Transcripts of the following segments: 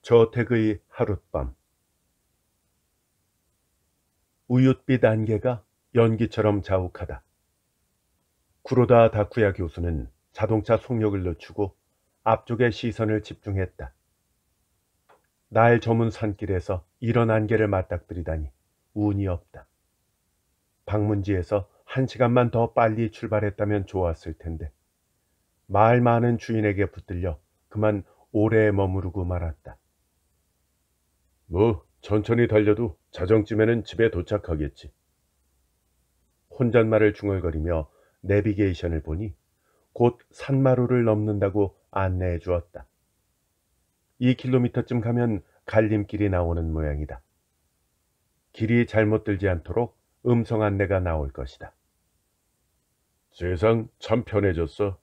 저택의 하룻밤. 우윳빛 안개가 연기처럼 자욱하다. 구로다 다쿠야 교수는 자동차 속력을 늦추고 앞쪽에 시선을 집중했다. 날 저문 산길에서 이런 안개를 맞닥뜨리다니 운이 없다. 방문지에서 1시간만 더 빨리 출발했다면 좋았을 텐데 말 많은 주인에게 붙들려 그만 오래 머무르고 말았다. 뭐 천천히 달려도 자정쯤에는 집에 도착하겠지. 혼잣말을 중얼거리며 내비게이션을 보니 곧 산마루를 넘는다고 안내해 주었다. 2km쯤 가면 갈림길이 나오는 모양이다. 길이 잘못 들지 않도록 음성 안내가 나올 것이다. 세상 참 편해졌어.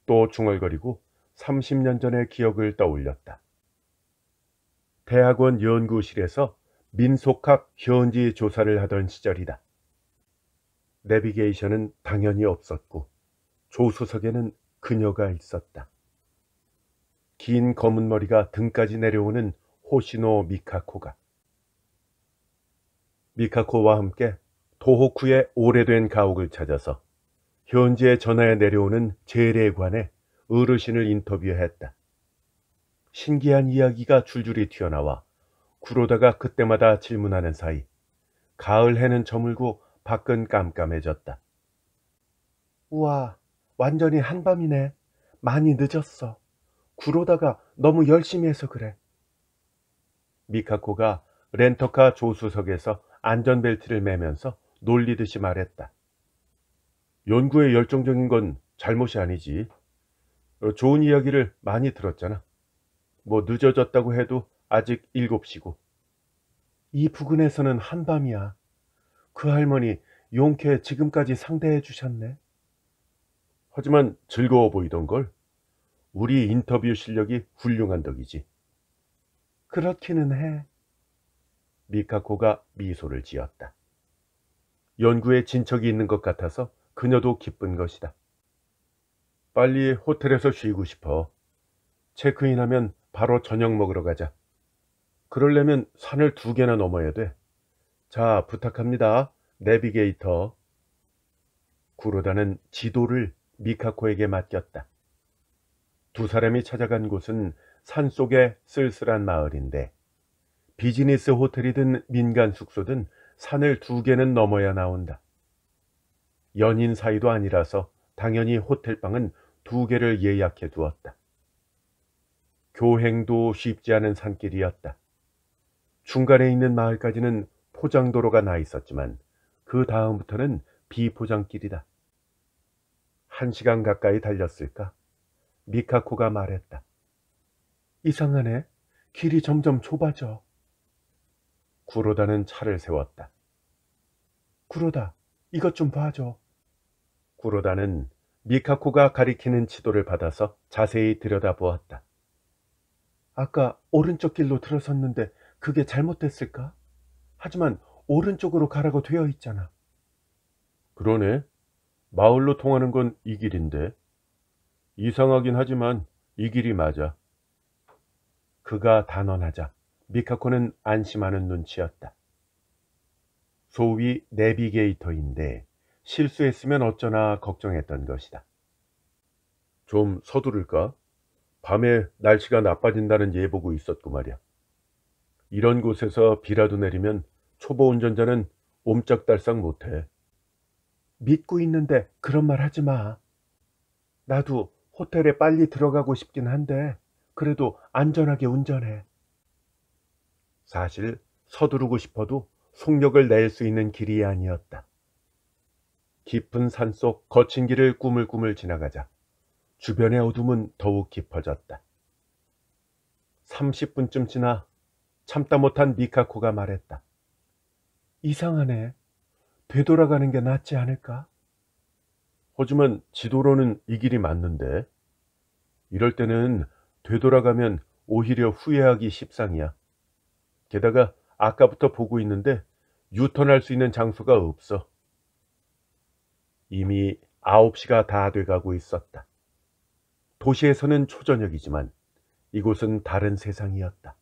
또 중얼거리고 30년 전의 기억을 떠올렸다. 대학원 연구실에서 민속학 현지 조사를 하던 시절이다. 내비게이션은 당연히 없었고 조수석에는 그녀가 있었다. 긴 검은 머리가 등까지 내려오는 호시노 미카코가. 미카코와 함께 도호쿠의 오래된 가옥을 찾아서 현지에 전하에 내려오는 재래관에 어르신을 인터뷰했다. 신기한 이야기가 줄줄이 튀어나와 구로다가 그때마다 질문하는 사이 가을 해는 저물고 밖은 깜깜해졌다. 우와, 완전히 한밤이네. 많이 늦었어. 구로다가 너무 열심히 해서 그래. 미카코가 렌터카 조수석에서 안전벨트를 매면서 놀리듯이 말했다. 연구에 열정적인 건 잘못이 아니지. 좋은 이야기를 많이 들었잖아. 뭐 늦어졌다고 해도 아직 7시고. 이 부근에서는 한밤이야. 그 할머니 용케 지금까지 상대해 주셨네. 하지만 즐거워 보이던걸. 우리 인터뷰 실력이 훌륭한 덕이지. 그렇기는 해. 미카코가 미소를 지었다. 연구에 진척이 있는 것 같아서 그녀도 기쁜 것이다. 빨리 호텔에서 쉬고 싶어. 체크인하면 바로 저녁 먹으러 가자. 그러려면 산을 2개나 넘어야 돼. 자, 부탁합니다. 내비게이터. 구로다는 지도를 미카코에게 맡겼다. 두 사람이 찾아간 곳은 산속의 쓸쓸한 마을인데 비즈니스 호텔이든 민간 숙소든 산을 2개는 넘어야 나온다. 연인 사이도 아니라서 당연히 호텔방은 2개를 예약해 두었다. 교행도 쉽지 않은 산길이었다. 중간에 있는 마을까지는 포장도로가 나 있었지만 그 다음부터는 비포장길이다. 1시간 가까이 달렸을까? 미카코가 말했다. 이상하네. 길이 점점 좁아져. 구로다는 차를 세웠다. 구로다, 이것 좀 봐줘. 구로다는 미카코가 가리키는 지도를 받아서 자세히 들여다보았다. 아까 오른쪽 길로 들어섰는데 그게 잘못됐을까? 하지만 오른쪽으로 가라고 되어 있잖아. 그러네. 마을로 통하는 건 이 길인데. 이상하긴 하지만 이 길이 맞아. 그가 단언하자 미카코는 안심하는 눈치였다. 소위 내비게이터인데 실수했으면 어쩌나 걱정했던 것이다. 좀 서두를까? 밤에 날씨가 나빠진다는 예보고 있었고 말이야. 이런 곳에서 비라도 내리면 초보 운전자는 옴짝달싹 못해. 믿고 있는데 그런 말 하지 마. 나도 호텔에 빨리 들어가고 싶긴 한데 그래도 안전하게 운전해. 사실 서두르고 싶어도 속력을 낼 수 있는 길이 아니었다. 깊은 산속 거친 길을 꾸물꾸물 지나가자 주변의 어둠은 더욱 깊어졌다. 30분쯤 지나 참다 못한 미카코가 말했다. 이상하네. 되돌아가는 게 낫지 않을까? 하지만 지도로는 이 길이 맞는데. 이럴 때는 되돌아가면 오히려 후회하기 십상이야. 게다가 아까부터 보고 있는데 유턴할 수 있는 장소가 없어. 이미 9시가 다 돼가고 있었다. 도시에서는 초저녁이지만 이곳은 다른 세상이었다.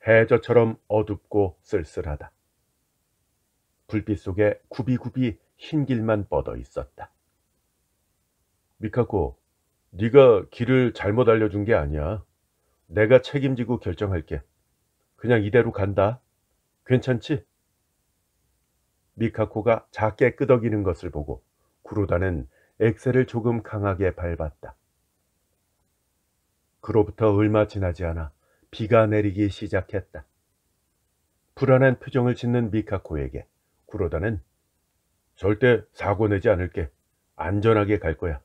해저처럼 어둡고 쓸쓸하다. 불빛 속에 굽이굽이 흰 길만 뻗어 있었다. 미카코, 네가 길을 잘못 알려준 게 아니야. 내가 책임지고 결정할게. 그냥 이대로 간다. 괜찮지? 미카코가 작게 끄덕이는 것을 보고 구로다는 엑셀을 조금 강하게 밟았다. 그로부터 얼마 지나지 않아 비가 내리기 시작했다. 불안한 표정을 짓는 미카코에게 구로다는 절대 사고 내지 않을게. 안전하게 갈 거야.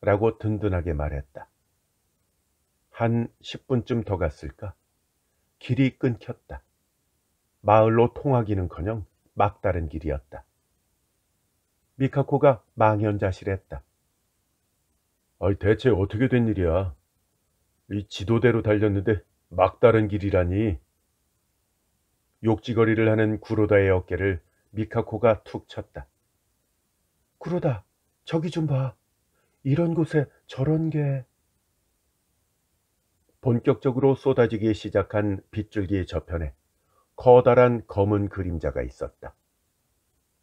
라고 든든하게 말했다. 한 10분쯤 더 갔을까? 길이 끊겼다. 마을로 통하기는커녕 막다른 길이었다. 미카코가 망연자실했다. 대체 어떻게 된 일이야? 이 지도대로 달렸는데 막다른 길이라니. 욕지거리를 하는 구로다의 어깨를 미카코가 툭 쳤다. 구로다, 저기 좀 봐. 이런 곳에 저런 게... 본격적으로 쏟아지기 시작한 빗줄기 저편에 커다란 검은 그림자가 있었다.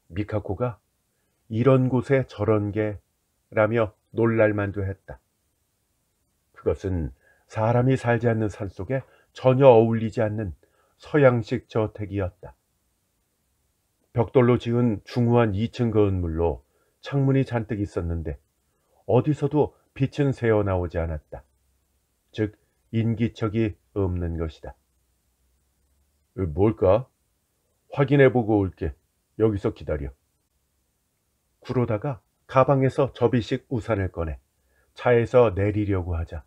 미카코가 이런 곳에 저런 게 라며 놀랄만도 했다. 그것은 사람이 살지 않는 산속에 전혀 어울리지 않는 서양식 저택이었다. 벽돌로 지은 중후한 2층 건물로 창문이 잔뜩 있었는데 어디서도 빛은 새어나오지 않았다. 즉 인기척이 없는 것이다. 뭘까? 확인해보고 올게. 여기서 기다려. 구로다가 가방에서 접이식 우산을 꺼내 차에서 내리려고 하자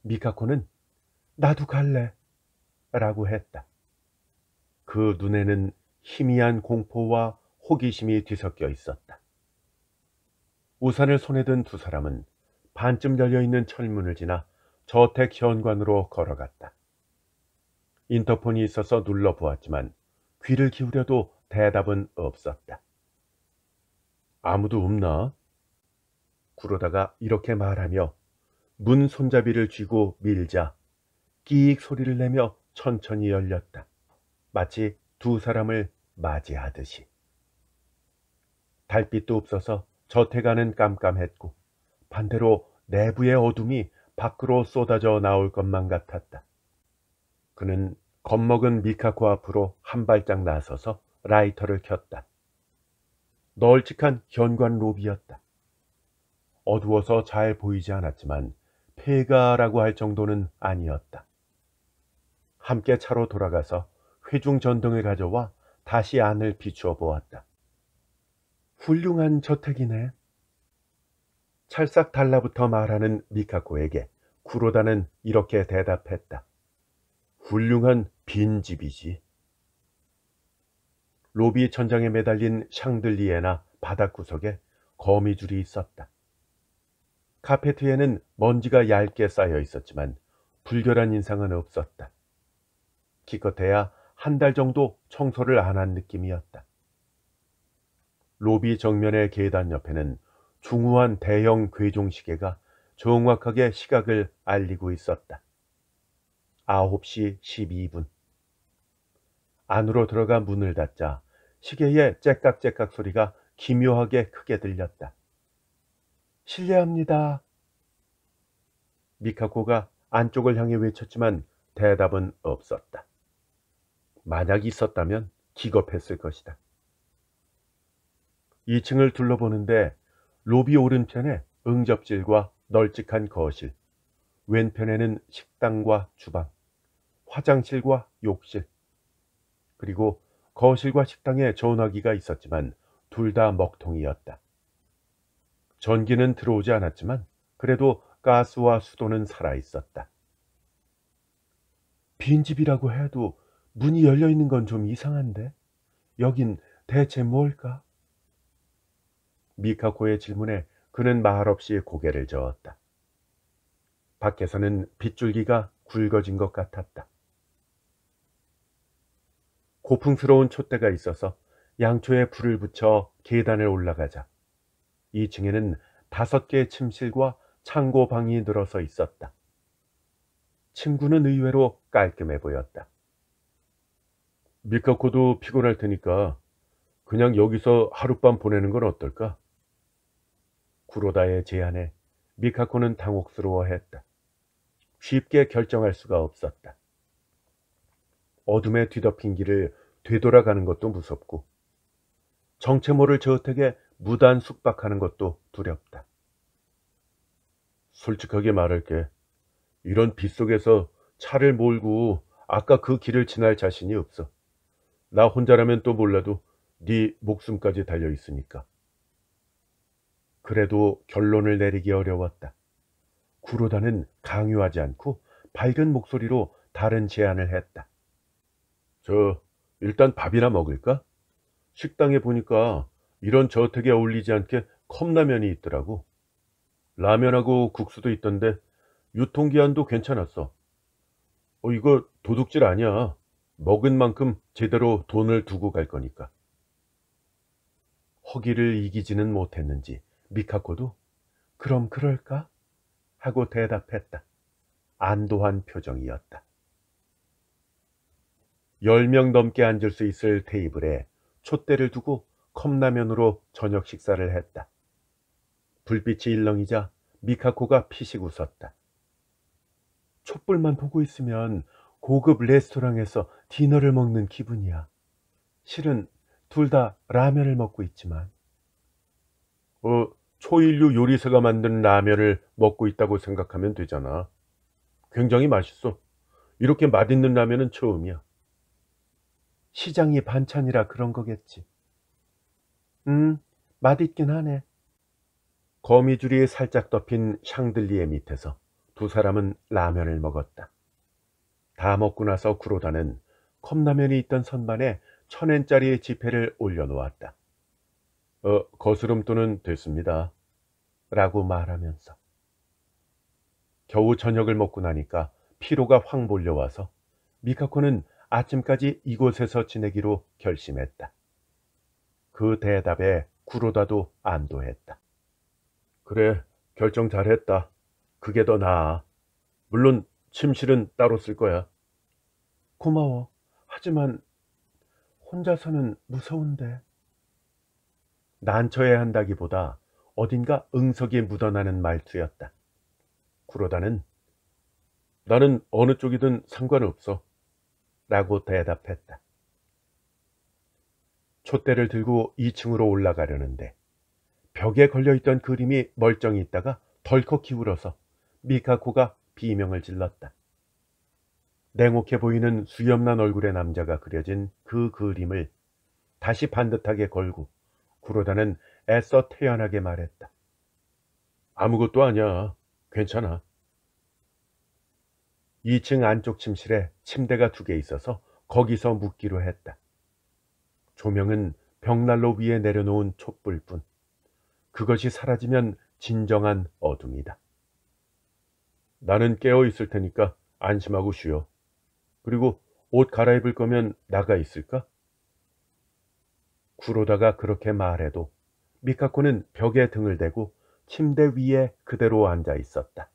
미카코는 나도 갈래 라고 했다. 그 눈에는 희미한 공포와 호기심이 뒤섞여 있었다. 우산을 손에 든 두 사람은 반쯤 열려있는 철문을 지나 저택 현관으로 걸어갔다. 인터폰이 있어서 눌러보았지만 귀를 기울여도 대답은 없었다. 아무도 없나? 구로다가 이렇게 말하며 문 손잡이를 쥐고 밀자 끼익 소리를 내며 천천히 열렸다. 마치 두 사람을 맞이하듯이. 달빛도 없어서 저택 안은 깜깜했고 반대로 내부의 어둠이 밖으로 쏟아져 나올 것만 같았다. 그는 겁먹은 미카코 앞으로 한 발짝 나서서 라이터를 켰다. 널찍한 현관 로비였다. 어두워서 잘 보이지 않았지만 폐가라고 할 정도는 아니었다. 함께 차로 돌아가서 회중 전등을 가져와 다시 안을 비추어 보았다. 훌륭한 저택이네. 찰싹 달라붙어 말하는 미카코에게 구로다는 이렇게 대답했다. 훌륭한 빈집이지. 로비 천장에 매달린 샹들리에나 바닥 구석에 거미줄이 있었다. 카페트에는 먼지가 얇게 쌓여 있었지만 불결한 인상은 없었다. 기껏해야 한 달 정도 청소를 안 한 느낌이었다. 로비 정면의 계단 옆에는 중후한 대형 괴종시계가 정확하게 시각을 알리고 있었다. 9시 12분. 안으로 들어가 문을 닫자 시계의 째깍째깍 소리가 기묘하게 크게 들렸다. 실례합니다. 미카코가 안쪽을 향해 외쳤지만 대답은 없었다. 만약 있었다면 기겁했을 것이다. 2층을 둘러보는데 로비 오른편에 응접실과 널찍한 거실, 왼편에는 식당과 주방, 화장실과 욕실, 그리고 거실과 식당에 전화기가 있었지만 둘 다 먹통이었다. 전기는 들어오지 않았지만 그래도 가스와 수도는 살아있었다. 빈집이라고 해도 문이 열려있는 건 좀 이상한데? 여긴 대체 뭘까? 미카코의 질문에 그는 말없이 고개를 저었다. 밖에서는 빗줄기가 굵어진 것 같았다. 고풍스러운 촛대가 있어서 양초에 불을 붙여 계단을 올라가자 2층에는 5개의 침실과 창고방이 늘어서 있었다. 친구는 의외로 깔끔해 보였다. 미카코도 피곤할 테니까 그냥 여기서 하룻밤 보내는 건 어떨까? 구로다의 제안에 미카코는 당혹스러워했다. 쉽게 결정할 수가 없었다. 어둠에 뒤덮인 길을 되돌아가는 것도 무섭고 정체 모를 저택에 무단 숙박하는 것도 두렵다. 솔직하게 말할게. 이런 빗속에서 차를 몰고 아까 그 길을 지날 자신이 없어. 나 혼자라면 또 몰라도 네 목숨까지 달려 있으니까. 그래도 결론을 내리기 어려웠다. 구로다는 강요하지 않고 밝은 목소리로 다른 제안을 했다. 일단 밥이나 먹을까? 식당에 보니까 이런 저택에 어울리지 않게 컵라면이 있더라고. 라면하고 국수도 있던데 유통기한도 괜찮았어. 이거 도둑질 아니야. 먹은 만큼 제대로 돈을 두고 갈 거니까. 허기를 이기지는 못했는지 미카코도 그럼 그럴까? 하고 대답했다. 안도한 표정이었다. 10명 넘게 앉을 수 있을 테이블에 촛대를 두고 컵라면으로 저녁 식사를 했다. 불빛이 일렁이자 미카코가 피식 웃었다. 촛불만 보고 있으면 고급 레스토랑에서 디너를 먹는 기분이야. 실은 둘 다 라면을 먹고 있지만. 초일류 요리사가 만든 라면을 먹고 있다고 생각하면 되잖아. 굉장히 맛있어. 이렇게 맛있는 라면은 처음이야. 시장이 반찬이라 그런 거겠지. 맛있긴 하네. 거미줄이 살짝 덮인 샹들리에 밑에서 두 사람은 라면을 먹었다. 다 먹고 나서 구로다는 컵라면이 있던 선반에 1,000엔짜리 지폐를 올려놓았다. 거스름돈은 됐습니다. 라고 말하면서. 겨우 저녁을 먹고 나니까 피로가 확 몰려와서 미카코는 아침까지 이곳에서 지내기로 결심했다. 그 대답에 구로다도 안도했다. 그래, 결정 잘했다. 그게 더 나아. 물론 침실은 따로 쓸 거야. 고마워. 하지만 혼자서는 무서운데. 난처해 한다기보다 어딘가 응석이 묻어나는 말투였다. 구로다는 나는 어느 쪽이든 상관없어. 라고 대답했다. 촛대를 들고 2층으로 올라가려는데 벽에 걸려있던 그림이 멀쩡히 있다가 덜컥 기울어서 미카코가 비명을 질렀다. 냉혹해 보이는 수염난 얼굴의 남자가 그려진 그 그림을 다시 반듯하게 걸고 구로다는 애써 태연하게 말했다. 아무것도 아니야. 괜찮아. 2층 안쪽 침실에 침대가 2개 있어서 거기서 묵기로 했다. 조명은 벽난로 위에 내려놓은 촛불뿐. 그것이 사라지면 진정한 어둠이다. 나는 깨어 있을 테니까 안심하고 쉬어. 그리고 옷 갈아입을 거면 나가 있을까? 구로다가 그렇게 말해도 미카코는 벽에 등을 대고 침대 위에 그대로 앉아 있었다.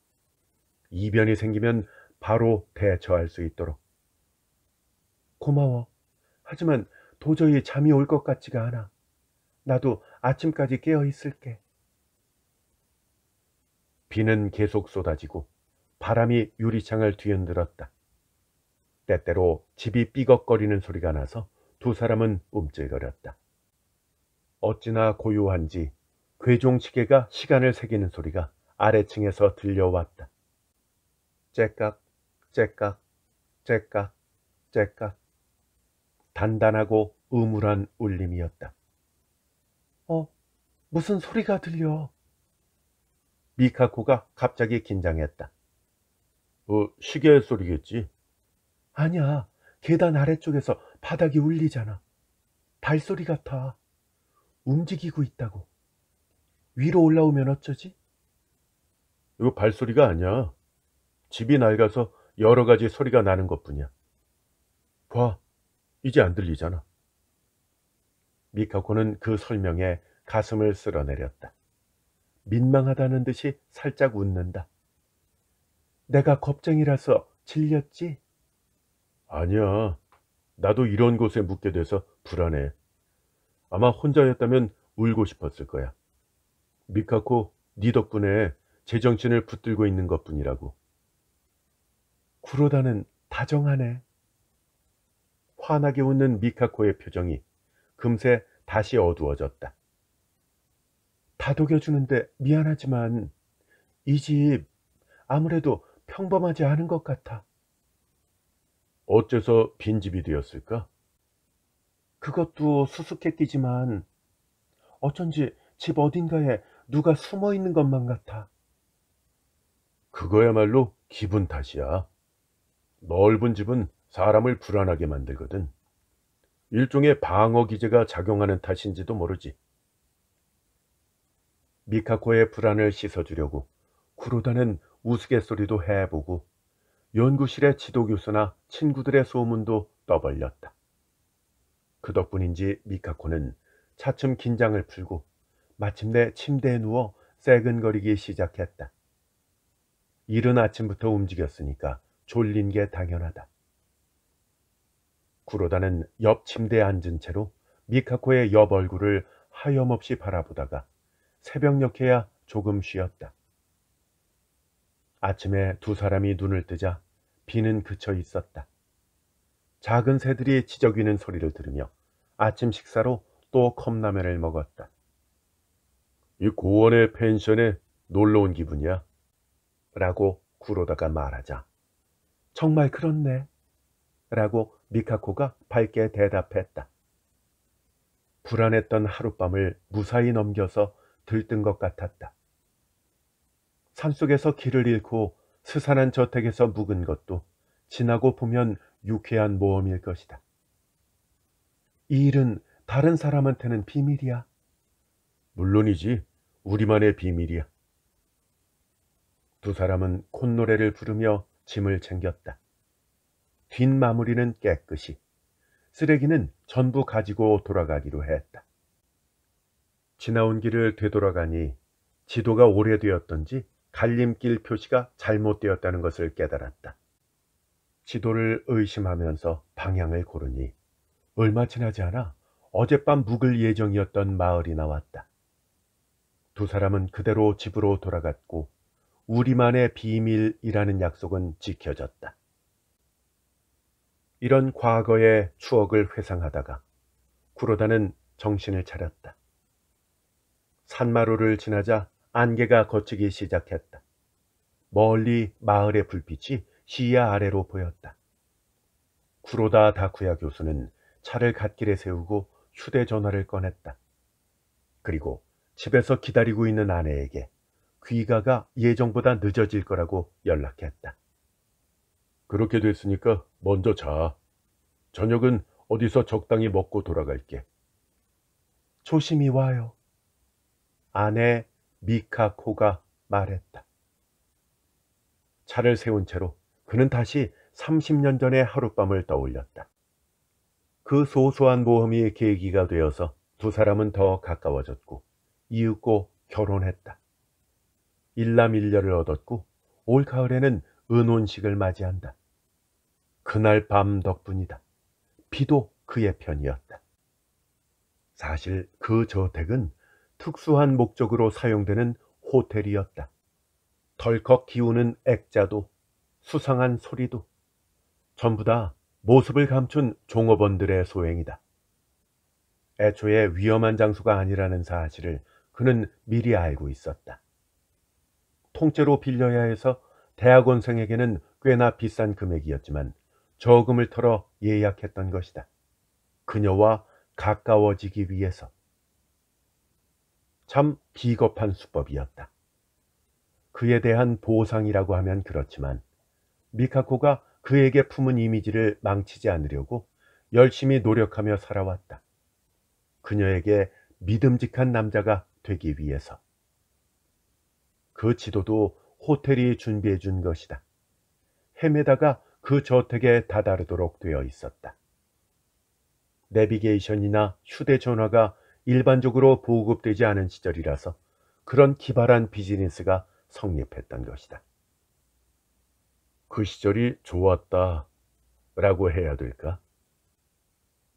이변이 생기면 바로 대처할 수 있도록. 고마워. 하지만 도저히 잠이 올 것 같지가 않아. 나도 아침까지 깨어 있을게. 비는 계속 쏟아지고 바람이 유리창을 뒤흔들었다. 때때로 집이 삐걱거리는 소리가 나서 두 사람은 움찔거렸다. 어찌나 고요한지 괴종시계가 시간을 새기는 소리가 아래층에서 들려왔다. 째깍, 째깍, 째깍, 째깍. 단단하고 음울한 울림이었다. 무슨 소리가 들려? 미카코가 갑자기 긴장했다. 시계 소리겠지? 아니야. 계단 아래쪽에서 바닥이 울리잖아. 발소리 같아. 움직이고 있다고. 위로 올라오면 어쩌지? 이거 발소리가 아니야. 집이 낡아서 여러 가지 소리가 나는 것뿐이야. 봐, 이제 안 들리잖아. 미카코는 그 설명에 가슴을 쓸어내렸다. 민망하다는 듯이 살짝 웃는다. 내가 겁쟁이라서 질렸지? 아니야. 나도 이런 곳에 묵게 돼서 불안해. 아마 혼자였다면 울고 싶었을 거야. 미카코, 네 덕분에 제정신을 붙들고 있는 것뿐이라고. 구로다는 다정하네. 환하게 웃는 미카코의 표정이 금세 다시 어두워졌다. 다독여주는데 미안하지만 이 집 아무래도 평범하지 않은 것 같아. 어째서 빈집이 되었을까? 그것도 수수께끼지만 어쩐지 집 어딘가에 누가 숨어 있는 것만 같아. 그거야말로 기분 탓이야. 넓은 집은 사람을 불안하게 만들거든. 일종의 방어 기제가 작용하는 탓인지도 모르지. 미카코의 불안을 씻어주려고 구로다는 우스갯소리도 해보고 연구실의 지도교수나 친구들의 소문도 떠벌렸다. 그 덕분인지 미카코는 차츰 긴장을 풀고 마침내 침대에 누워 새근거리기 시작했다. 이른 아침부터 움직였으니까 졸린 게 당연하다. 구로다는 옆 침대에 앉은 채로 미카코의 옆 얼굴을 하염없이 바라보다가 새벽녘에야 조금 쉬었다. 아침에 두 사람이 눈을 뜨자 비는 그쳐 있었다. 작은 새들이 지저귀는 소리를 들으며 아침 식사로 또 컵라면을 먹었다. 이 고원의 펜션에 놀러 온 기분이야? 라고 구로다가 말하자 정말 그렇네 라고 미카코가 밝게 대답했다. 불안했던 하룻밤을 무사히 넘겨서 들뜬 것 같았다. 산속에서 길을 잃고 스산한 저택에서 묵은 것도 지나고 보면 유쾌한 모험일 것이다. 이 일은 다른 사람한테는 비밀이야. 물론이지. 우리만의 비밀이야. 두 사람은 콧노래를 부르며 짐을 챙겼다. 뒷마무리는 깨끗이, 쓰레기는 전부 가지고 돌아가기로 했다. 지나온 길을 되돌아가니 지도가 오래되었던지 갈림길 표시가 잘못되었다는 것을 깨달았다. 지도를 의심하면서 방향을 고르니 얼마 지나지 않아 어젯밤 묵을 예정이었던 마을이 나왔다. 두 사람은 그대로 집으로 돌아갔고 우리만의 비밀이라는 약속은 지켜졌다. 이런 과거의 추억을 회상하다가 구로다는 정신을 차렸다. 산마루를 지나자 안개가 걷히기 시작했다. 멀리 마을의 불빛이 시야 아래로 보였다. 구로다 다쿠야 교수는 차를 갓길에 세우고 휴대전화를 꺼냈다. 그리고 집에서 기다리고 있는 아내에게 귀가가 예정보다 늦어질 거라고 연락했다. 그렇게 됐으니까 먼저 자. 저녁은 어디서 적당히 먹고 돌아갈게. 조심히 와요. 아내 미카코가 말했다. 차를 세운 채로 그는 다시 30년 전의 하룻밤을 떠올렸다. 그 소소한 모험이 계기가 되어서 두 사람은 더 가까워졌고 이윽고 결혼했다. 일남일녀를 얻었고 올 가을에는 은혼식을 맞이한다. 그날 밤 덕분이다. 비도 그의 편이었다. 사실 그 저택은 특수한 목적으로 사용되는 호텔이었다. 덜컥 기우는 액자도 수상한 소리도 전부 다 모습을 감춘 종업원들의 소행이다. 애초에 위험한 장소가 아니라는 사실을 그는 미리 알고 있었다. 통째로 빌려야 해서 대학원생에게는 꽤나 비싼 금액이었지만 저금을 털어 예약했던 것이다. 그녀와 가까워지기 위해서. 참 비겁한 수법이었다. 그에 대한 보상이라고 하면 그렇지만 미카코가 그에게 품은 이미지를 망치지 않으려고 열심히 노력하며 살아왔다. 그녀에게 믿음직한 남자가 되기 위해서. 그 지도도 호텔이 준비해 준 것이다. 헤매다가 그 저택에 다다르도록 되어 있었다. 내비게이션이나 휴대전화가 일반적으로 보급되지 않은 시절이라서 그런 기발한 비즈니스가 성립했던 것이다. 그 시절이 좋았다 라고 해야 될까?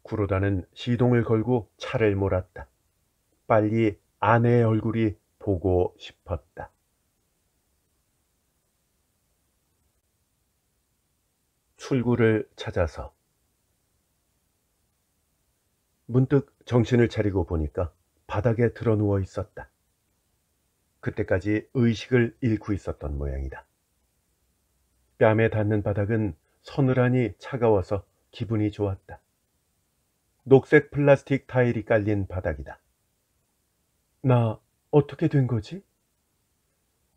구로다는 시동을 걸고 차를 몰았다. 빨리 아내의 얼굴이 보고 싶었다. 출구를 찾아서 문득 정신을 차리고 보니까 바닥에 드러누워 있었다. 그때까지 의식을 잃고 있었던 모양이다. 뺨에 닿는 바닥은 서늘하니 차가워서 기분이 좋았다. 녹색 플라스틱 타일이 깔린 바닥이다. 나 어떻게 된 거지?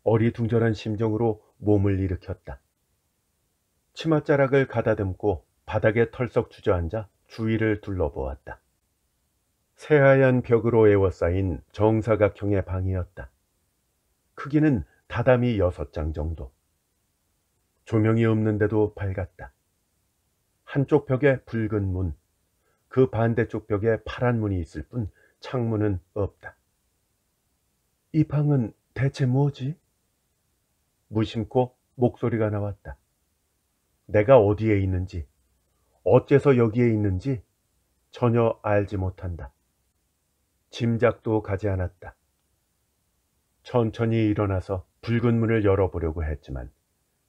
어리둥절한 심정으로 몸을 일으켰다. 치맛자락을 가다듬고 바닥에 털썩 주저앉아 주위를 둘러보았다. 새하얀 벽으로 에워싸인 정사각형의 방이었다. 크기는 다다미 6장 정도. 조명이 없는데도 밝았다. 한쪽 벽에 붉은 문, 그 반대쪽 벽에 파란 문이 있을 뿐 창문은 없다. 이 방은 대체 뭐지? 무심코 목소리가 나왔다. 내가 어디에 있는지, 어째서 여기에 있는지 전혀 알지 못한다. 짐작도 가지 않았다. 천천히 일어나서 붉은 문을 열어보려고 했지만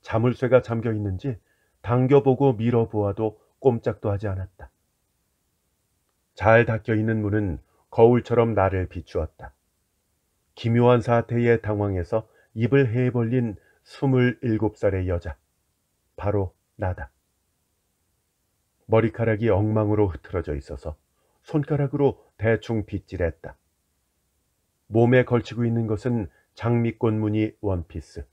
자물쇠가 잠겨 있는지 당겨보고 밀어보아도 꼼짝도 하지 않았다. 잘 닫혀 있는 문은 거울처럼 나를 비추었다. 기묘한 사태에 당황해서 입을 해벌린 27살의 여자, 바로 나다. 머리카락이 엉망으로 흐트러져 있어서 손가락으로 대충 빗질했다. 몸에 걸치고 있는 것은 장미꽃 무늬 원피스.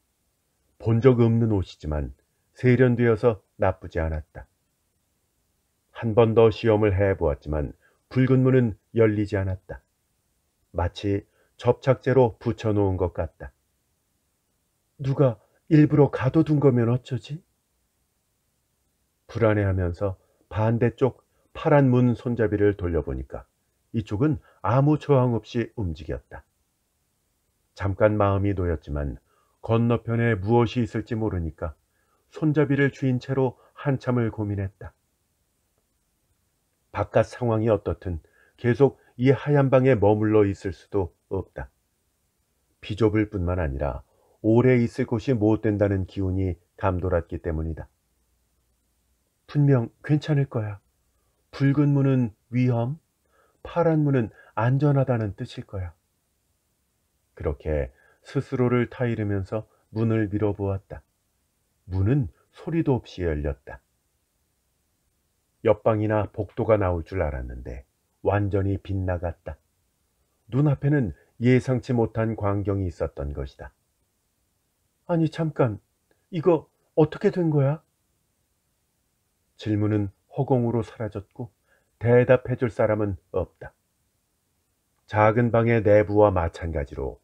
본 적 없는 옷이지만 세련되어서 나쁘지 않았다. 한 번 더 시험을 해보았지만 붉은 문은 열리지 않았다. 마치 접착제로 붙여놓은 것 같다. 누가 일부러 가둬둔 거면 어쩌지? 불안해하면서 반대쪽 파란 문 손잡이를 돌려보니까 이쪽은 아무 저항 없이 움직였다. 잠깐 마음이 놓였지만 건너편에 무엇이 있을지 모르니까 손잡이를 쥐인 채로 한참을 고민했다. 바깥 상황이 어떻든 계속 이 하얀 방에 머물러 있을 수도 없다. 비좁을 뿐만 아니라 오래 있을 곳이 못 된다는 기운이 감돌았기 때문이다. 분명 괜찮을 거야. 붉은 문은 위험, 파란 문은 안전하다는 뜻일 거야. 그렇게 스스로를 타이르면서 문을 밀어보았다. 문은 소리도 없이 열렸다. 옆방이나 복도가 나올 줄 알았는데 완전히 빗나갔다. 눈앞에는 예상치 못한 광경이 있었던 것이다. 아니 잠깐, 이거 어떻게 된 거야? 질문은 허공으로 사라졌고 대답해 줄 사람은 없다. 작은 방의 내부와 마찬가지로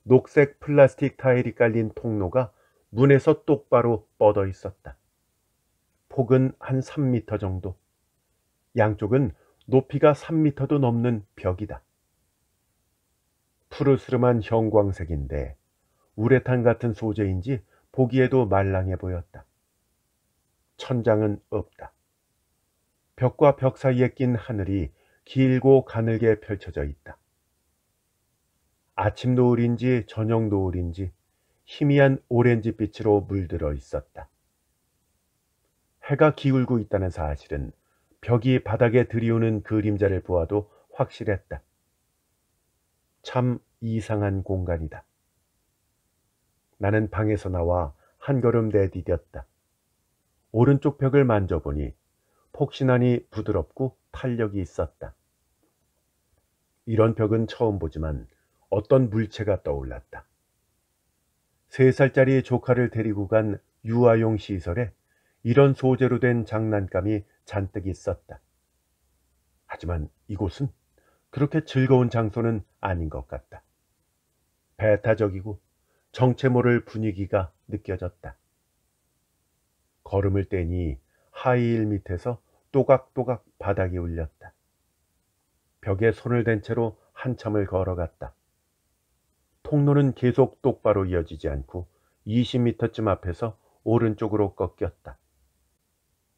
녹색 플라스틱 타일이 깔린 통로가 문에서 똑바로 뻗어 있었다. 폭은 한 3m 정도. 양쪽은 높이가 3m도 넘는 벽이다. 푸르스름한 형광색인데 우레탄 같은 소재인지 보기에도 말랑해 보였다. 천장은 없다. 벽과 벽 사이에 낀 하늘이 길고 가늘게 펼쳐져 있다. 아침 노을인지 저녁 노을인지 희미한 오렌지빛으로 물들어 있었다. 해가 기울고 있다는 사실은 벽이 바닥에 들이우는 그림자를 보아도 확실했다. 참 이상한 공간이다. 나는 방에서 나와 한 걸음 내디뎠다. 오른쪽 벽을 만져보니 폭신하니 부드럽고 탄력이 있었다. 이런 벽은 처음 보지만 어떤 물체가 떠올랐다. 3살짜리 조카를 데리고 간 유아용 시설에 이런 소재로 된 장난감이 잔뜩 있었다. 하지만 이곳은 그렇게 즐거운 장소는 아닌 것 같다. 배타적이고 정체 모를 분위기가 느껴졌다. 걸음을 떼니 하이힐 밑에서 또각또각 바닥이 울렸다. 벽에 손을 댄 채로 한참을 걸어갔다. 통로는 계속 똑바로 이어지지 않고 20m쯤 앞에서 오른쪽으로 꺾였다.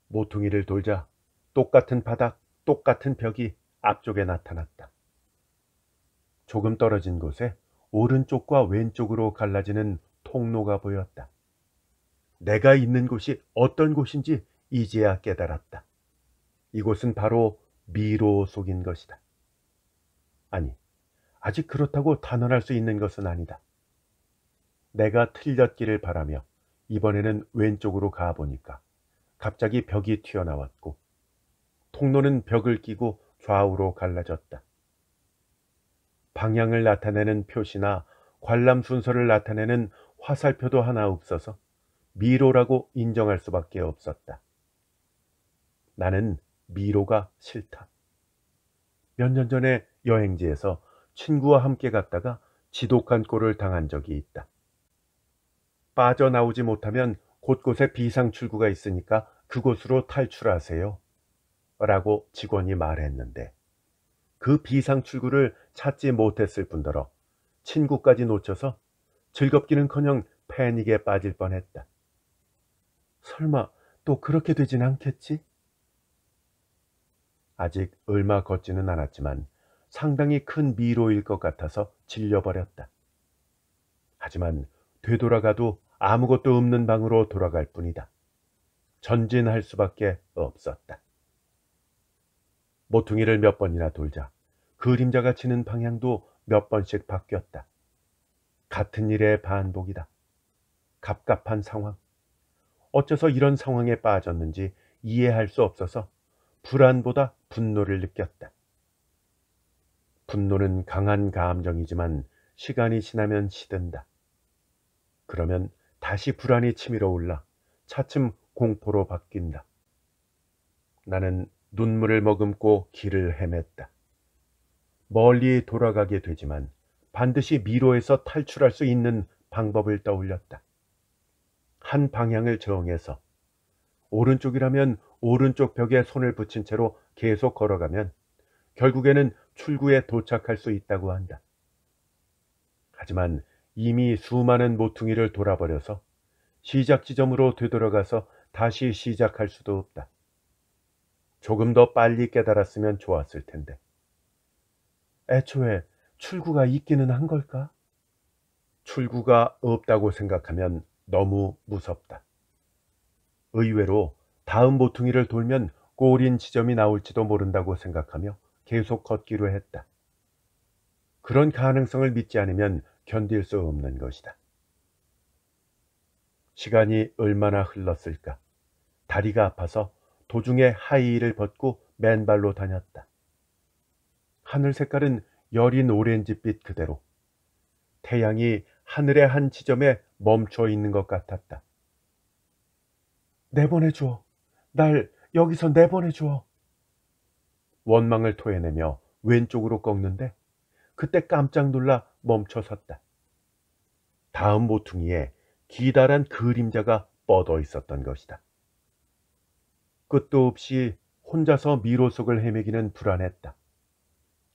모퉁이를 돌자 똑같은 바닥, 똑같은 벽이 앞쪽에 나타났다. 조금 떨어진 곳에 오른쪽과 왼쪽으로 갈라지는 통로가 보였다. 내가 있는 곳이 어떤 곳인지 이제야 깨달았다. 이곳은 바로 미로 속인 것이다. 아니, 아직 그렇다고 단언할 수 있는 것은 아니다. 내가 틀렸기를 바라며 이번에는 왼쪽으로 가보니까 갑자기 벽이 튀어나왔고 통로는 벽을 끼고 좌우로 갈라졌다. 방향을 나타내는 표시나 관람 순서를 나타내는 화살표도 하나 없어서 미로라고 인정할 수밖에 없었다. 나는 미로가 싫다. 몇 년 전에 여행지에서 친구와 함께 갔다가 지독한 꼴을 당한 적이 있다. 빠져나오지 못하면 곳곳에 비상출구가 있으니까 그곳으로 탈출하세요. 라고 직원이 말했는데 그 비상출구를 찾지 못했을 뿐더러 친구까지 놓쳐서 즐겁기는커녕 패닉에 빠질 뻔했다. 설마 또 그렇게 되진 않겠지? 아직 얼마 걷지는 않았지만 상당히 큰 미로일 것 같아서 질려버렸다. 하지만 되돌아가도 아무것도 없는 방으로 돌아갈 뿐이다. 전진할 수밖에 없었다. 모퉁이를 몇 번이나 돌자 그림자가 치는 방향도 몇 번씩 바뀌었다. 같은 일의 반복이다. 갑갑한 상황. 어째서 이런 상황에 빠졌는지 이해할 수 없어서 불안보다 분노를 느꼈다. 분노는 강한 감정이지만 시간이 지나면 시든다. 그러면 다시 불안이 치밀어 올라 차츰 공포로 바뀐다. 나는 눈물을 머금고 길을 헤맸다. 멀리 돌아가게 되지만 반드시 미로에서 탈출할 수 있는 방법을 떠올렸다. 한 방향을 정해서 오른쪽이라면 오른쪽 벽에 손을 붙인 채로 계속 걸어가면 결국에는 출구에 도착할 수 있다고 한다. 하지만 이미 수많은 모퉁이를 돌아버려서 시작 지점으로 되돌아가서 다시 시작할 수도 없다. 조금 더 빨리 깨달았으면 좋았을 텐데. 애초에 출구가 있기는 한 걸까? 출구가 없다고 생각하면 너무 무섭다. 의외로 다음 모퉁이를 돌면 꼬린 지점이 나올지도 모른다고 생각하며 계속 걷기로 했다. 그런 가능성을 믿지 않으면 견딜 수 없는 것이다. 시간이 얼마나 흘렀을까? 다리가 아파서 도중에 하이힐을 벗고 맨발로 다녔다. 하늘 색깔은 여린 오렌지빛 그대로 태양이 하늘의 한 지점에 멈춰 있는 것 같았다. 내보내줘. 날 여기서 내보내줘. 원망을 토해내며 왼쪽으로 꺾는데 그때 깜짝 놀라 멈춰 섰다. 다음 모퉁이에 기다란 그림자가 뻗어 있었던 것이다. 끝도 없이 혼자서 미로 속을 헤매기는 불안했다.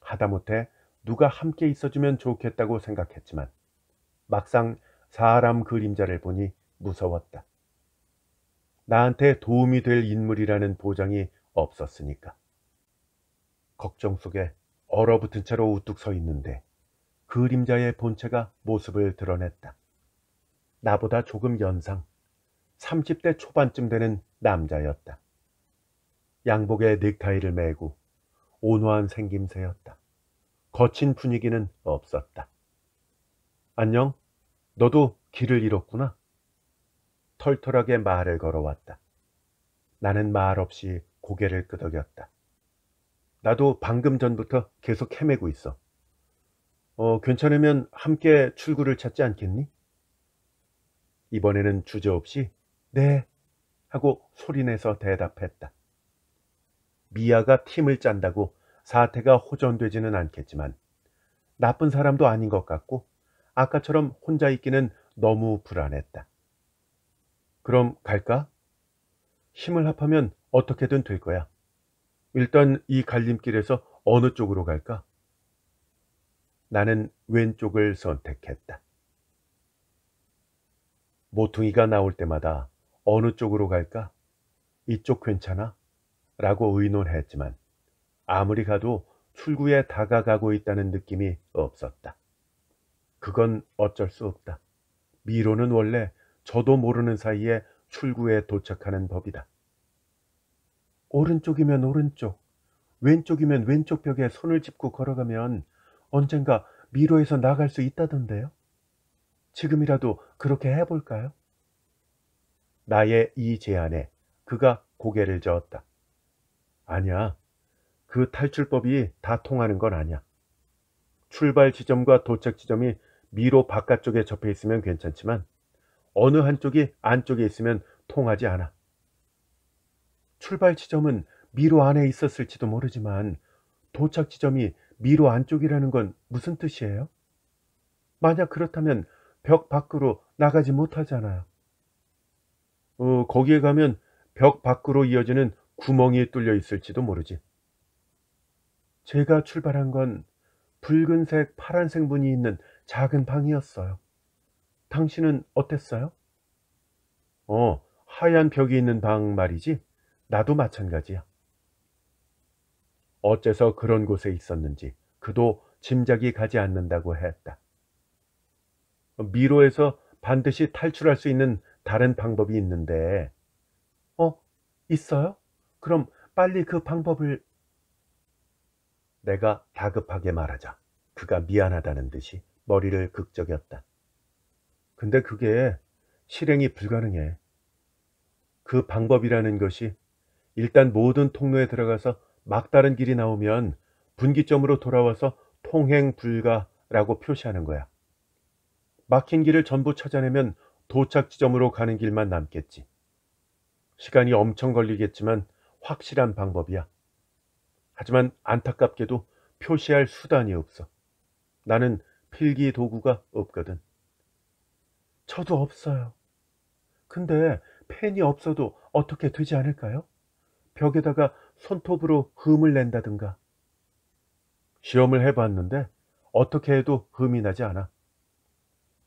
하다못해 누가 함께 있어주면 좋겠다고 생각했지만 막상 사람 그림자를 보니 무서웠다. 나한테 도움이 될 인물이라는 보장이 없었으니까. 걱정 속에 얼어붙은 채로 우뚝 서 있는데 그림자의 본체가 모습을 드러냈다. 나보다 조금 연상, 30대 초반쯤 되는 남자였다. 양복에 넥타이를 매고 온화한 생김새였다. 거친 분위기는 없었다. 안녕, 너도 길을 잃었구나. 털털하게 말을 걸어왔다. 나는 말 없이 고개를 끄덕였다. 나도 방금 전부터 계속 헤매고 있어. 괜찮으면 함께 출구를 찾지 않겠니? 이번에는 주저없이 네 하고 소리내서 대답했다. 미아가 팀을 짠다고 사태가 호전되지는 않겠지만 나쁜 사람도 아닌 것 같고 아까처럼 혼자 있기는 너무 불안했다. 그럼 갈까? 힘을 합하면 어떻게든 될 거야. 일단 이 갈림길에서 어느 쪽으로 갈까? 나는 왼쪽을 선택했다. 모퉁이가 나올 때마다 어느 쪽으로 갈까? 이쪽 괜찮아? 라고 의논했지만 아무리 가도 출구에 다가가고 있다는 느낌이 없었다. 그건 어쩔 수 없다. 미로는 원래 저도 모르는 사이에 출구에 도착하는 법이다. 오른쪽이면 오른쪽, 왼쪽이면 왼쪽 벽에 손을 짚고 걸어가면 언젠가 미로에서 나갈 수 있다던데요. 지금이라도 그렇게 해볼까요? 나의 이 제안에 그가 고개를 저었다. 아니야. 그 탈출법이 다 통하는 건 아니야. 출발 지점과 도착 지점이 미로 바깥쪽에 접해 있으면 괜찮지만 어느 한쪽이 안쪽에 있으면 통하지 않아. 출발 지점은 미로 안에 있었을지도 모르지만 도착 지점이 미로 안쪽이라는 건 무슨 뜻이에요? 만약 그렇다면 벽 밖으로 나가지 못하잖아요. 거기에 가면 벽 밖으로 이어지는 구멍이 뚫려 있을지도 모르지. 제가 출발한 건 붉은색, 파란색 문이 있는 작은 방이었어요. 당신은 어땠어요? 하얀 벽이 있는 방 말이지. 나도 마찬가지야. 어째서 그런 곳에 있었는지 그도 짐작이 가지 않는다고 했다. 미로에서 반드시 탈출할 수 있는 다른 방법이 있는데, 있어요? 그럼 빨리 그 방법을... 내가 다급하게 말하자 그가 미안하다는 듯이 머리를 극적였다. 근데 그게 실행이 불가능해. 그 방법이라는 것이 일단 모든 통로에 들어가서 막다른 길이 나오면 분기점으로 돌아와서 통행 불가라고 표시하는 거야. 막힌 길을 전부 찾아내면 도착 지점으로 가는 길만 남겠지. 시간이 엄청 걸리겠지만 확실한 방법이야. 하지만 안타깝게도 표시할 수단이 없어. 나는 필기 도구가 없거든. 저도 없어요. 근데 펜이 없어도 어떻게 되지 않을까요? 벽에다가 손톱으로 흠을 낸다든가. 시험을 해봤는데 어떻게 해도 흠이 나지 않아.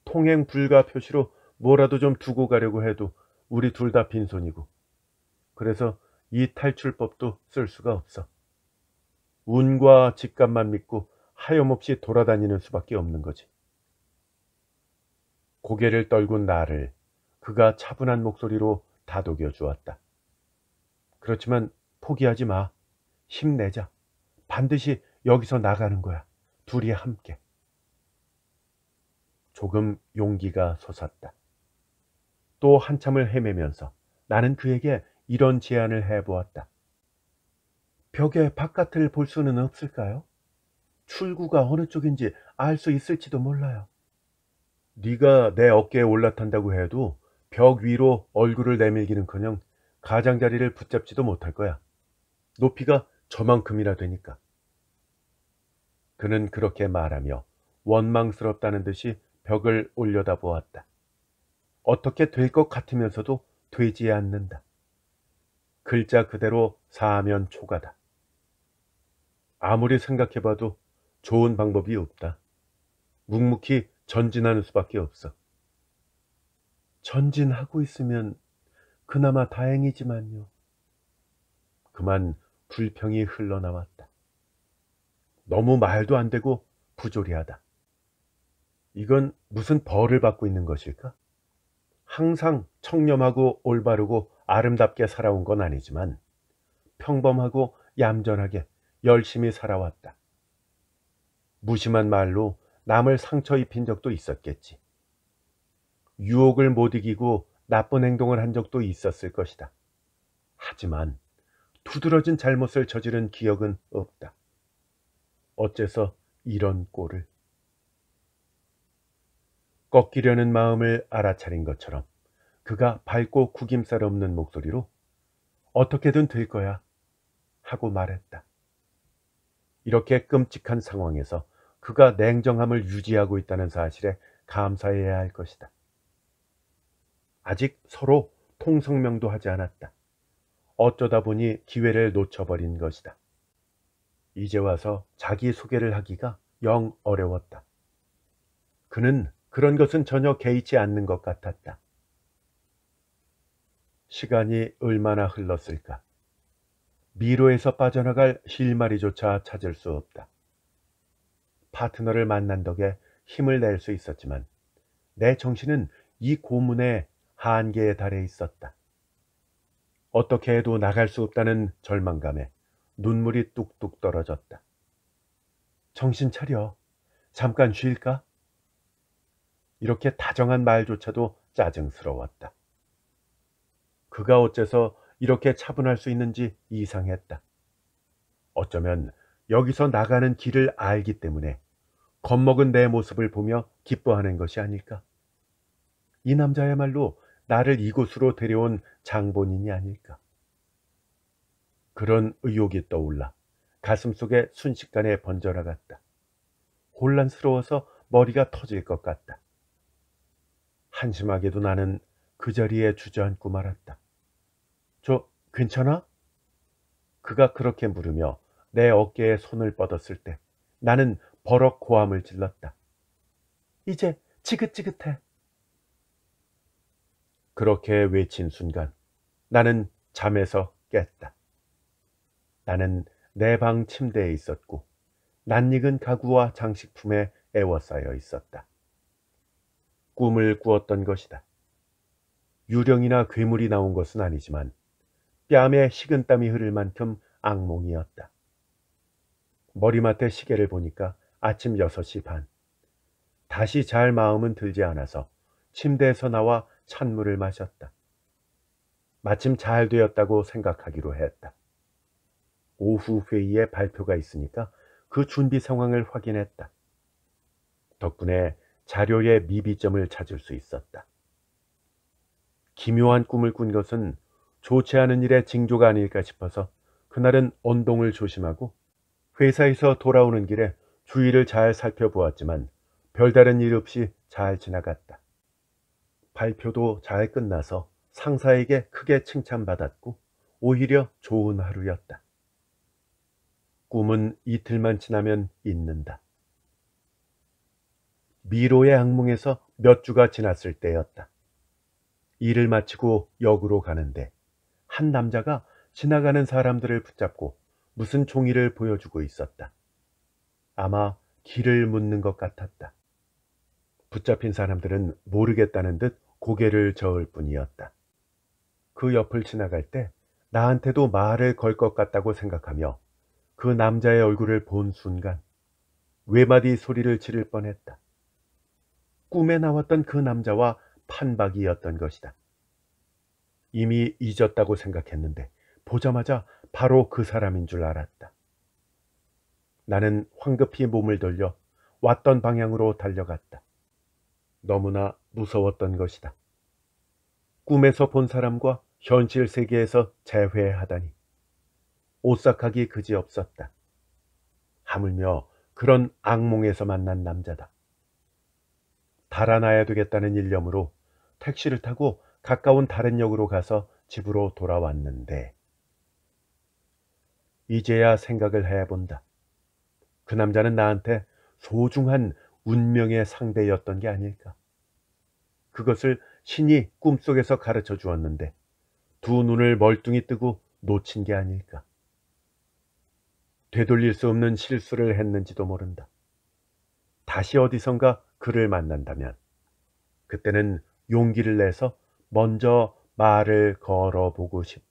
통행 불가 표시로 뭐라도 좀 두고 가려고 해도 우리 둘 다 빈손이고. 그래서 이 탈출법도 쓸 수가 없어. 운과 직감만 믿고 하염없이 돌아다니는 수밖에 없는 거지. 고개를 떨군 나를 그가 차분한 목소리로 다독여 주었다. 그렇지만 포기하지 마. 힘내자. 반드시 여기서 나가는 거야. 둘이 함께. 조금 용기가 솟았다. 또 한참을 헤매면서 나는 그에게 이런 제안을 해보았다. 벽의 바깥을 볼 수는 없을까요? 출구가 어느 쪽인지 알 수 있을지도 몰라요. 네가 내 어깨에 올라탄다고 해도 벽 위로 얼굴을 내밀기는커녕 가장자리를 붙잡지도 못할 거야. 높이가 저만큼이나 되니까. 그는 그렇게 말하며 원망스럽다는 듯이 벽을 올려다보았다. 어떻게 될 것 같으면서도 되지 않는다. 글자 그대로 사면초가다. 아무리 생각해봐도 좋은 방법이 없다. 묵묵히 전진하는 수밖에 없어. 전진하고 있으면 그나마 다행이지만요. 그만 불평이 흘러나왔다. 너무 말도 안 되고 부조리하다. 이건 무슨 벌을 받고 있는 것일까? 항상 청렴하고 올바르고 아름답게 살아온 건 아니지만 평범하고 얌전하게 열심히 살아왔다. 무심한 말로 남을 상처 입힌 적도 있었겠지. 유혹을 못 이기고 나쁜 행동을 한 적도 있었을 것이다. 하지만 두드러진 잘못을 저지른 기억은 없다. 어째서 이런 꼴을. 꺾이려는 마음을 알아차린 것처럼 그가 밝고 구김살 없는 목소리로 어떻게든 될 거야 하고 말했다. 이렇게 끔찍한 상황에서 그가 냉정함을 유지하고 있다는 사실에 감사해야 할 것이다. 아직 서로 통성명도 하지 않았다. 어쩌다 보니 기회를 놓쳐버린 것이다. 이제 와서 자기소개를 하기가 영 어려웠다. 그는 그런 것은 전혀 개의치 않는 것 같았다. 시간이 얼마나 흘렀을까? 미로에서 빠져나갈 실마리조차 찾을 수 없다. 파트너를 만난 덕에 힘을 낼 수 있었지만 내 정신은 이 고문의 한계에 달해 있었다. 어떻게 해도 나갈 수 없다는 절망감에 눈물이 뚝뚝 떨어졌다. 정신 차려. 잠깐 쉴까? 이렇게 다정한 말조차도 짜증스러웠다. 그가 어째서 이렇게 차분할 수 있는지 이상했다. 어쩌면 여기서 나가는 길을 알기 때문에 겁먹은 내 모습을 보며 기뻐하는 것이 아닐까? 이 남자야말로 나를 이곳으로 데려온 장본인이 아닐까? 그런 의욕이 떠올라 가슴속에 순식간에 번져나갔다. 혼란스러워서 머리가 터질 것 같다. 한심하게도 나는 그 자리에 주저앉고 말았다. 저 괜찮아? 그가 그렇게 물으며 내 어깨에 손을 뻗었을 때 나는 버럭 고함을 질렀다. 이제 지긋지긋해. 그렇게 외친 순간 나는 잠에서 깼다. 나는 내 방 침대에 있었고 낯익은 가구와 장식품에 애워싸여 있었다. 꿈을 꾸었던 것이다. 유령이나 괴물이 나온 것은 아니지만 뺨에 식은땀이 흐를 만큼 악몽이었다. 머리맡에 시계를 보니까 아침 6시 반. 다시 잘 마음은 들지 않아서 침대에서 나와 찬물을 마셨다. 마침 잘 되었다고 생각하기로 했다. 오후 회의에 발표가 있으니까 그 준비 상황을 확인했다. 덕분에 자료의 미비점을 찾을 수 있었다. 기묘한 꿈을 꾼 것은 좋지 않은 일의 징조가 아닐까 싶어서 그날은 언동을 조심하고 회사에서 돌아오는 길에 주위를 잘 살펴보았지만 별다른 일 없이 잘 지나갔다. 발표도 잘 끝나서 상사에게 크게 칭찬받았고 오히려 좋은 하루였다. 꿈은 이틀만 지나면 잊는다. 미로의 악몽에서 몇 주가 지났을 때였다. 일을 마치고 역으로 가는데 한 남자가 지나가는 사람들을 붙잡고 무슨 종이를 보여주고 있었다. 아마 길을 묻는 것 같았다. 붙잡힌 사람들은 모르겠다는 듯 고개를 저을 뿐이었다. 그 옆을 지나갈 때 나한테도 말을 걸 것 같다고 생각하며 그 남자의 얼굴을 본 순간 외마디 소리를 지를 뻔했다. 꿈에 나왔던 그 남자와 판박이었던 것이다. 이미 잊었다고 생각했는데 보자마자 바로 그 사람인 줄 알았다. 나는 황급히 몸을 돌려 왔던 방향으로 달려갔다. 너무나 무서웠던 것이다. 꿈에서 본 사람과 현실 세계에서 재회하다니. 오싹하기 그지없었다. 하물며 그런 악몽에서 만난 남자다. 달아나야 되겠다는 일념으로 택시를 타고 가까운 다른 역으로 가서 집으로 돌아왔는데 이제야 생각을 해본다. 그 남자는 나한테 소중한 운명의 상대였던 게 아닐까. 그것을 신이 꿈속에서 가르쳐 주었는데 두 눈을 멀뚱히 뜨고 놓친 게 아닐까. 되돌릴 수 없는 실수를 했는지도 모른다. 다시 어디선가 그를 만난다면 그때는 용기를 내서 먼저 말을 걸어보고 싶다.